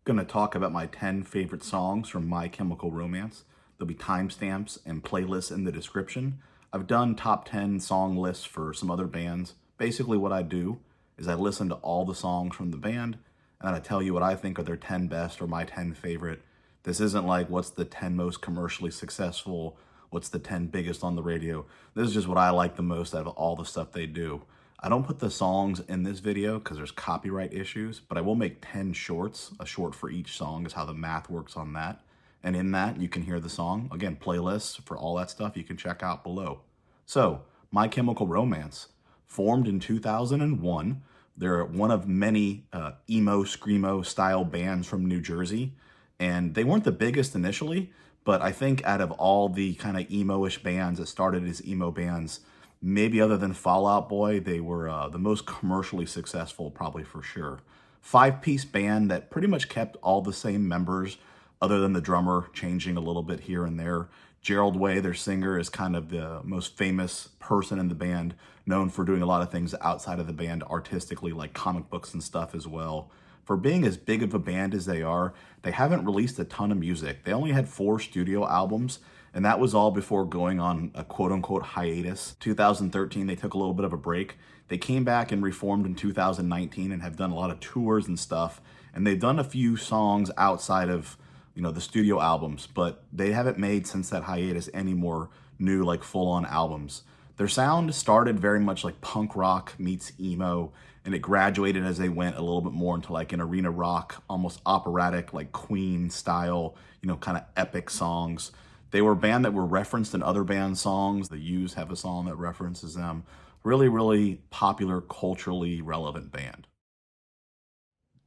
Going to talk about my 10 favorite songs from My Chemical Romance. There'll be timestamps and playlists in the description. I've done top 10 song lists for some other bands. Basically what I do is I listen to all the songs from the band and then I tell you what I think are their 10 best or my 10 favorite. This isn't like what's the 10 most commercially successful, what's the 10 biggest on the radio. This is just what I like the most out of all the stuff they do. I don't put the songs in this video because there's copyright issues, but I will make 10 shorts. A short for each song is how the math works on that. And in that, you can hear the song. Again, playlists for all that stuff you can check out below. So, My Chemical Romance, formed in 2001. They're one of many emo, screamo style bands from New Jersey. And they weren't the biggest initially, but I think out of all the kind of emo-ish bands that started as emo bands, maybe other than Fall Out Boy, they were the most commercially successful, probably for sure. Five-piece band that pretty much kept all the same members, other than the drummer changing a little bit here and there. Gerald Way, their singer, is kind of the most famous person in the band, known for doing a lot of things outside of the band artistically, like comic books and stuff as well. For being as big of a band as they are, they haven't released a ton of music. They only had 4 studio albums, and that was all before going on a quote-unquote hiatus. 2013, they took a little bit of a break. They came back and reformed in 2019 and have done a lot of tours and stuff, and they've done a few songs outside of, the studio albums, but they haven't made since that hiatus any more new, like, full-on albums. Their sound started very much like punk rock meets emo, and it graduated as they went a little bit more into like an arena rock, almost operatic, like Queen style, kind of epic songs. They were a band that were referenced in other band songs. The Used have a song that references them. Really, really popular, culturally relevant band.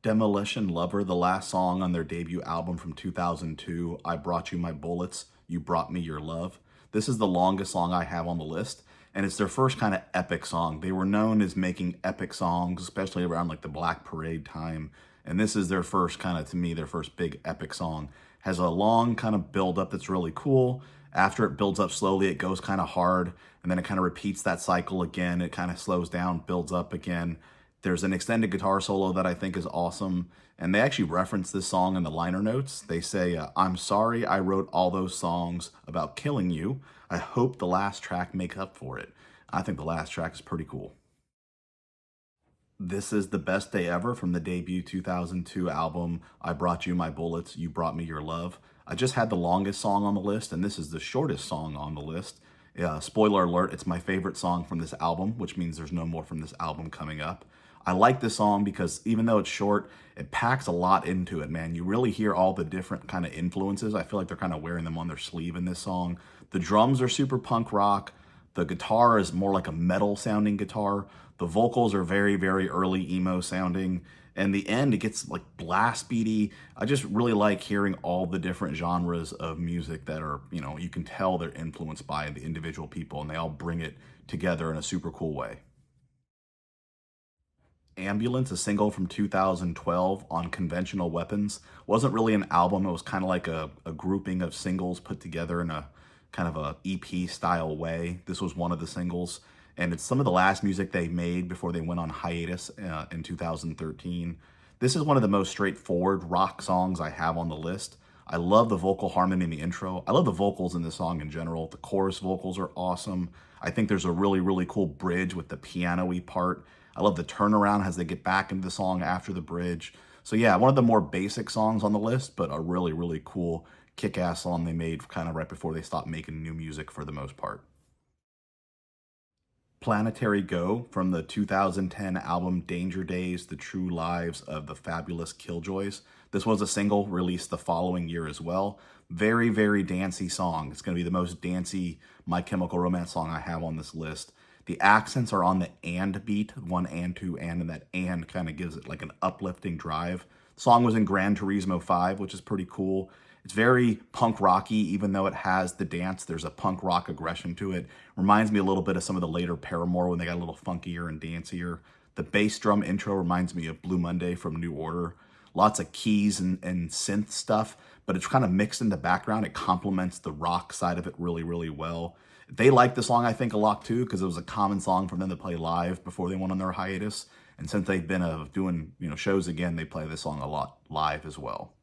Demolition Lover, the last song on their debut album from 2002, I Brought You My Bullets, You Brought Me Your Love. This is the longest song I have on the list, and it's their first kind of epic song. They were known as making epic songs, especially around like the Black Parade time, and this is their first kind of, to me, their first big epic song. Has a long kind of build up that's really cool. After it builds up slowly, it goes kind of hard, and then it kind of repeats that cycle again. It kind of slows down, builds up again. There's an extended guitar solo that I think is awesome, and they actually reference this song in the liner notes. They say, I'm sorry I wrote all those songs about killing you. I hope the last track makes up for it. I think the last track is pretty cool. This is The Best Day Ever from the debut 2002 album, I Brought You My Bullets, You Brought Me Your Love. I just had the longest song on the list, and this is the shortest song on the list. Spoiler alert, it's my favorite song from this album, which means there's no more from this album coming up. I like this song because even though it's short, it packs a lot into it, man. You really hear all the different kind of influences. I feel like they're kind of wearing them on their sleeve in this song. The drums are super punk rock. The guitar is more like a metal sounding guitar. The vocals are very, very early emo sounding. And the end, it gets like blast beaty. I just really like hearing all the different genres of music that are, you can tell they're influenced by the individual people, and they all bring it together in a super cool way. Ambulance, a single from 2012 on Conventional Weapons. Wasn't really an album. It was kind of like a grouping of singles put together in a kind of a EP style way. This was one of the singles, and it's some of the last music they made before they went on hiatus in 2013. This is one of the most straightforward rock songs I have on the list. I love the vocal harmony in the intro. I love the vocals in the song in general. The chorus vocals are awesome. I think there's a really, really cool bridge with the piano-y part. I love the turnaround as they get back into the song after the bridge. So yeah, one of the more basic songs on the list, but a really, really cool kick-ass song they made kind of right before they stopped making new music for the most part. Planetary Go from the 2010 album Danger Days, The True Lives of the Fabulous Killjoys. This was a single released the following year as well. Very, very dancey song. It's going to be the most dancey My Chemical Romance song I have on this list. The accents are on the and beat, 1 and 2 and that and kind of gives it like an uplifting drive. The song was in Gran Turismo 5, which is pretty cool. It's very punk rocky, even though it has the dance. There's a punk rock aggression to it. Reminds me a little bit of some of the later Paramore when they got a little funkier and dancier. The bass drum intro reminds me of Blue Monday from New Order. Lots of keys and synth stuff, but it's kind of mixed in the background. It complements the rock side of it really, really well. They liked the song, I think, a lot too, because it was a common song for them to play live before they went on their hiatus. And since they've been doing shows again, they play this song a lot live as well.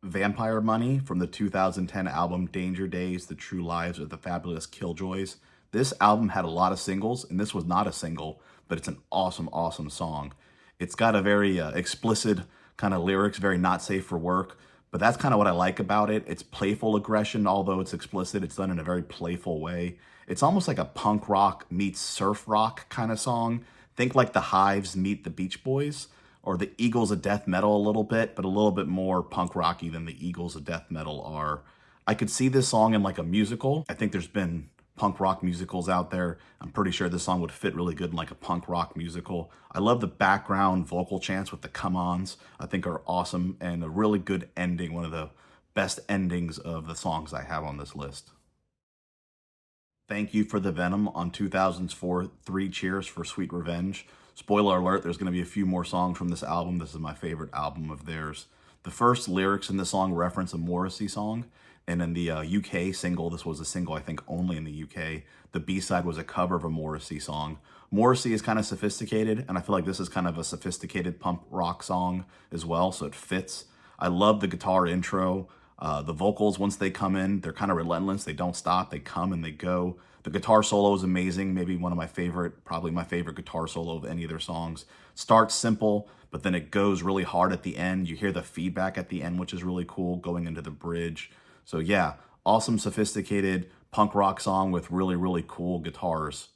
Vampire Money from the 2010 album Danger Days, The True Lives of the Fabulous Killjoys. This album had a lot of singles, and this was not a single, but it's an awesome, awesome song. It's got a very explicit kind of lyrics, very not safe for work, but that's kind of what I like about it. It's playful aggression, although it's explicit. It's done in a very playful way. It's almost like a punk rock meets surf rock kind of song. Think like the Hives meet the Beach Boys, or the Eagles of death metal a little bit, but a little bit more punk rocky than the Eagles of death metal are. I could see this song in like a musical. I think there's been punk rock musicals out there. I'm pretty sure this song would fit really good in like a punk rock musical. I love the background vocal chants with the come-ons. I think are awesome, and a really good ending, one of the best endings of the songs I have on this list. Thank You For The Venom on 2004, Three Cheers for Sweet Revenge. Spoiler alert, there's going to be a few more songs from this album. This is my favorite album of theirs. The first lyrics in the song reference a Morrissey song, and in the UK single, this was a single I think only in the UK, the B-side was a cover of a Morrissey song. Morrissey is kind of sophisticated, and I feel like this is kind of a sophisticated punk rock song as well, so it fits. I love the guitar intro. The vocals, once they come in, they're kind of relentless. They don't stop. They come and they go. The guitar solo is amazing. Maybe one of my favorite, probably my favorite guitar solo of any of their songs. Starts simple, but then it goes really hard at the end. You hear the feedback at the end, which is really cool, going into the bridge. So yeah, awesome, sophisticated punk rock song with really, really cool guitars.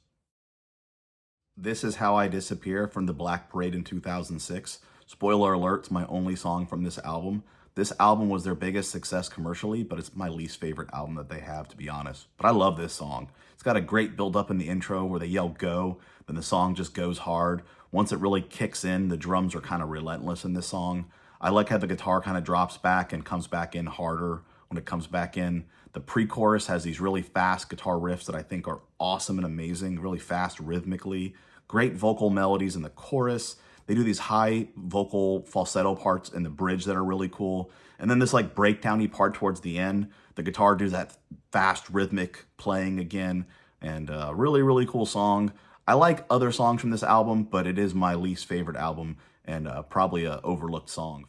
This Is How I Disappear from the Black Parade in 2006. Spoiler alert, it's my only song from this album. This album was their biggest success commercially, but it's my least favorite album that they have, to be honest. But I love this song. It's got a great build up in the intro where they yell go, then the song just goes hard. Once it really kicks in, the drums are kind of relentless in this song. I like how the guitar kind of drops back and comes back in harder when it comes back in. The pre-chorus has these really fast guitar riffs that I think are awesome and amazing, really fast rhythmically. Great vocal melodies in the chorus. They do these high vocal falsetto parts in the bridge that are really cool. And then this like breakdowny part towards the end, the guitar does that fast rhythmic playing again, and really, really cool song. I like other songs from this album, but it is my least favorite album, and probably an overlooked song.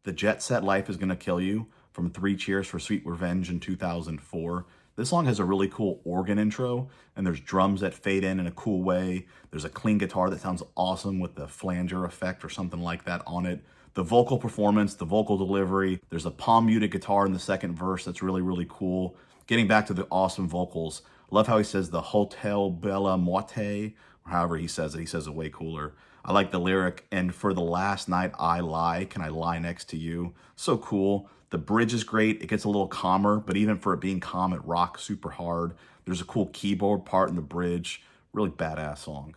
The Jetset Life Is Gonna Kill You from Three Cheers for Sweet Revenge in 2004. This song has a really cool organ intro, and there's drums that fade in a cool way. There's a clean guitar that sounds awesome with the flanger effect or something like that on it. The vocal performance, the vocal delivery, there's a palm muted guitar in the second verse that's really, really cool. Getting back to the awesome vocals, love how he says the Hotel Bella Moite, or however he says it way cooler. I like the lyric, and for the last night I lie, can I lie next to you? So cool. The bridge is great. It gets a little calmer, but even for it being calm, it rocks super hard. There's a cool keyboard part in the bridge. Really badass song.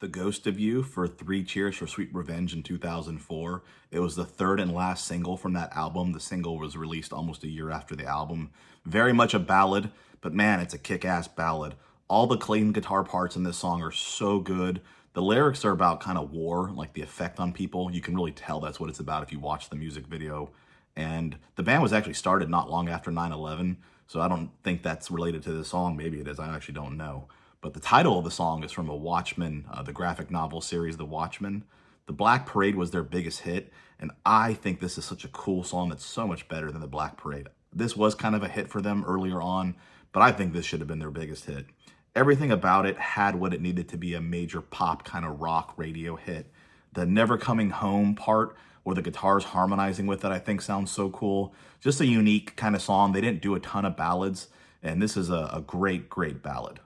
The Ghost of You for Three Cheers for Sweet Revenge in 2004. It was the third and last single from that album. The single was released almost a year after the album. Very much a ballad, but man, it's a kick-ass ballad. All the clean guitar parts in this song are so good. The lyrics are about kind of war, like the effect on people. You can really tell that's what it's about if you watch the music video. And the band was actually started not long after 9/11, so I don't think that's related to this song. Maybe it is, I actually don't know. But the title of the song is from a Watchmen, the graphic novel series, The Watchmen. The Black Parade was their biggest hit, and I think this is such a cool song that's so much better than The Black Parade. This was kind of a hit for them earlier on, but I think this should have been their biggest hit. Everything about it had what it needed to be a major pop kind of rock radio hit. The Never Coming Home part, where the guitar's harmonizing with it, I think sounds so cool. Just a unique kind of song. They didn't do a ton of ballads, and this is a great, great ballad.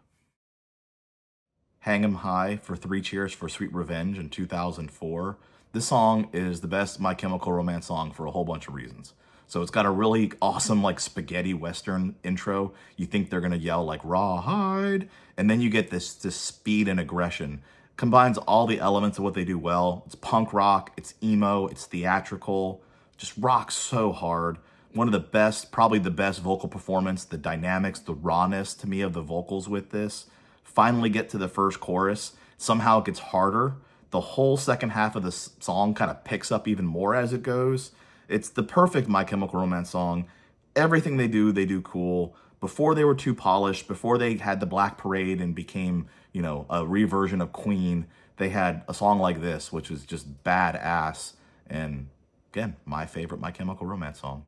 Hang 'Em High for Three Cheers for Sweet Revenge in 2004. This song is the best My Chemical Romance song for a whole bunch of reasons. So it's got a really awesome like spaghetti western intro. You think they're gonna yell like rawhide, and then you get this speed and aggression. Combines all the elements of what they do well. It's punk rock, it's emo, it's theatrical, just rocks so hard. One of the best, probably the best vocal performance, the dynamics, the rawness to me of the vocals with this. Finally get to the first chorus, somehow it gets harder. The whole second half of the song kind of picks up even more as it goes. It's the perfect My Chemical Romance song. Everything they do cool. before they were too polished, before they had the Black Parade and became, you know, a reversion of Queen, they had a song like this, which is just badass. And again, my favorite My Chemical Romance song.